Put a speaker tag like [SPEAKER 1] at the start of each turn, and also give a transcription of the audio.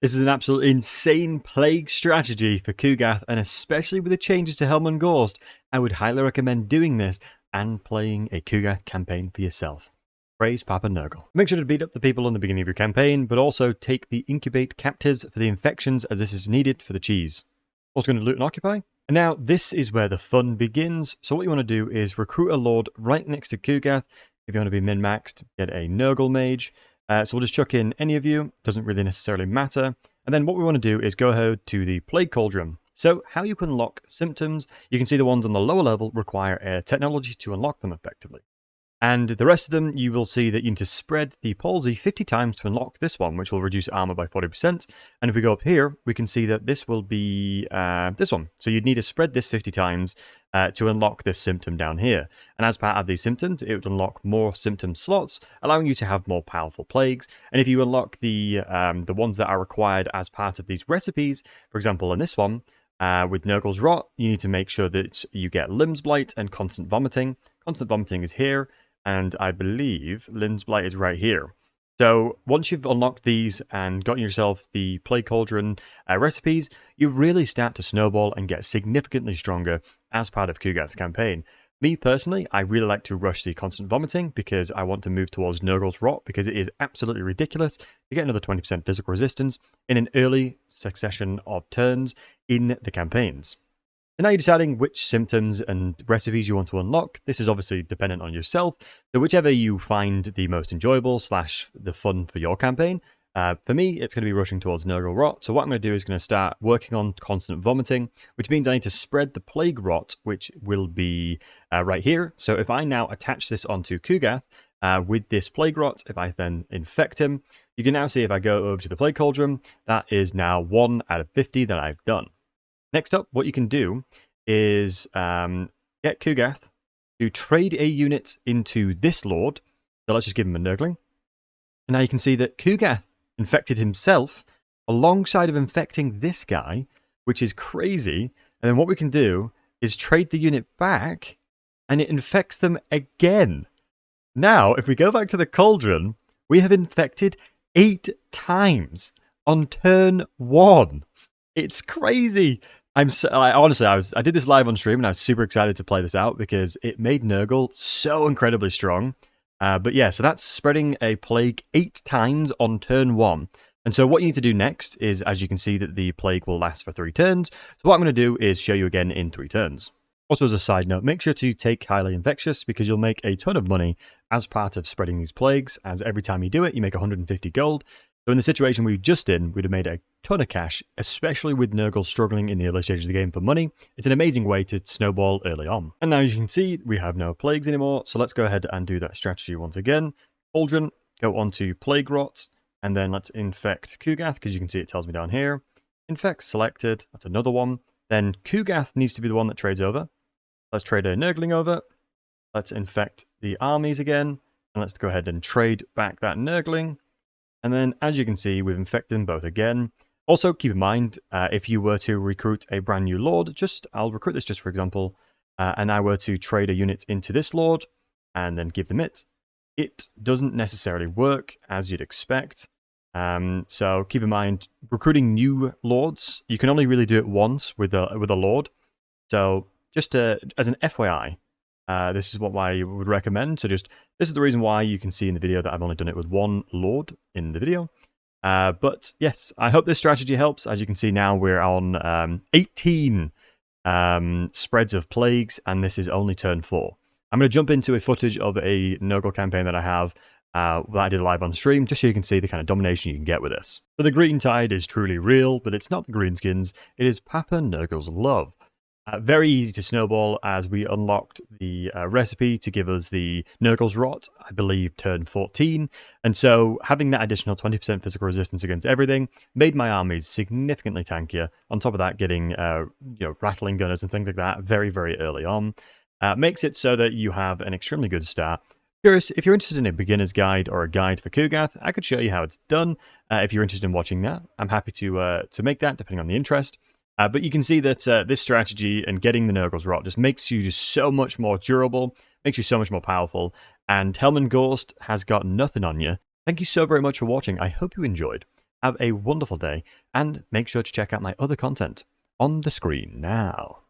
[SPEAKER 1] This is an absolutely insane plague strategy for Kugath, and especially with the changes to Helm and Gorst, I would highly recommend doing this and playing a Kugath campaign for yourself. Praise Papa Nurgle. Make sure to beat up the people in the beginning of your campaign, but also take the incubate captives for the infections, as this is needed for the cheese. Also going to loot and occupy. And now this is where the fun begins. So what you want to do is recruit a lord right next to Kugath. If you want to be min-maxed, get a Nurgle mage. So we'll just chuck in any of you, doesn't really necessarily matter. And then what we want to do is go ahead to the Plague Cauldron. So how you can unlock symptoms, you can see the ones on the lower level require a technology to unlock them effectively. And the rest of them, you will see that you need to spread the palsy 50 times to unlock this one, which will reduce armor by 40%. And if we go up here, we can see that this will be this one. So you'd need to spread this 50 times to unlock this symptom down here. And as part of these symptoms, it would unlock more symptom slots, allowing you to have more powerful plagues. And if you unlock the ones that are required as part of these recipes, for example, in this one, with Nurgle's Rot, you need to make sure that you get Limbs Blight and Constant Vomiting. Constant Vomiting is here. And I believe Limbs Blight is right here. So once you've unlocked these and gotten yourself the Plague Cauldron recipes, you really start to snowball and get significantly stronger as part of Kugath's campaign. Me personally, I really like to rush the Constant Vomiting because I want to move towards Nurgle's Rot because it is absolutely ridiculous to get another 20% physical resistance in an early succession of turns in the campaigns. And now you're deciding which symptoms and recipes you want to unlock. This is obviously dependent on yourself, so whichever you find the most enjoyable / the fun for your campaign. For me, it's going to be rushing towards Nurgle Rot, so what I'm going to do is going to start working on Constant Vomiting, which means I need to spread the Plague Rot, which will be right here. So if I now attach this onto Kugath with this Plague Rot, if I then infect him, you can now see if I go over to the Plague Cauldron, that is now 1 out of 50 that I've done. Next up, what you can do is get Kugath to trade a unit into this lord. So let's just give him a Nurgling. And now you can see that Kugath infected himself alongside of infecting this guy, which is crazy. And then what we can do is trade the unit back, and it infects them again. Now, if we go back to the Cauldron, we have infected 8 times on turn 1. It's crazy. I did this live on stream and I was super excited to play this out because it made Nurgle so incredibly strong. But yeah, so that's spreading a plague 8 times on turn 1. And so what you need to do next is, as you can see, that the plague will last for 3 turns. So what I'm going to do is show you again in 3 turns. Also, as a side note, make sure to take Highly Infectious because you'll make a ton of money as part of spreading these plagues, as every time you do it, you make 150 gold. So in the situation we've just in, we'd have made a ton of cash, especially with Nurgle struggling in the early stages of the game for money. It's an amazing way to snowball early on. And now you can see we have no plagues anymore, so let's go ahead and do that strategy once again. Cauldron, go on to Plague Rot, and then let's infect Kugath, because you can see it tells me down here. Infect selected, that's another one. Then Kugath needs to be the one that trades over. Let's trade a Nurgling over. Let's infect the armies again, and let's go ahead and trade back that Nurgling. And then, as you can see, we've infected them both again. Also, keep in mind, if you were to recruit a brand new lord, I'll recruit this just for example, and I were to trade a unit into this lord, and then give them it, it doesn't necessarily work as you'd expect. So keep in mind, recruiting new lords, you can only really do it once with a lord. So just as an FYI, this is what I would recommend. So this is the reason why you can see in the video that I've only done it with 1 lord in the video. But yes, I hope this strategy helps. As you can see now, we're on 18 spreads of plagues, and this is only turn 4. I'm going to jump into a footage of a Nurgle campaign that I have that I did live on stream, just so you can see the kind of domination you can get with this. So the green tide is truly real, but it's not the greenskins, it is Papa Nurgle's love. Very easy to snowball, as we unlocked the recipe to give us the Nurgle's Rot, I believe, turn 14. And so having that additional 20% physical resistance against everything made my armies significantly tankier. On top of that, getting rattling gunners and things like that very, very early on. Makes it so that you have an extremely good start. Curious, if you're interested in a beginner's guide or a guide for Kugath, I could show you how it's done. If you're interested in watching that, I'm happy to make that, depending on the interest. But you can see that this strategy and getting the Nurgle's Rot just makes you just so much more durable, makes you so much more powerful, and Helm and Gorst has got nothing on you. Thank you so very much for watching. I hope you enjoyed. Have a wonderful day, and make sure to check out my other content on the screen now.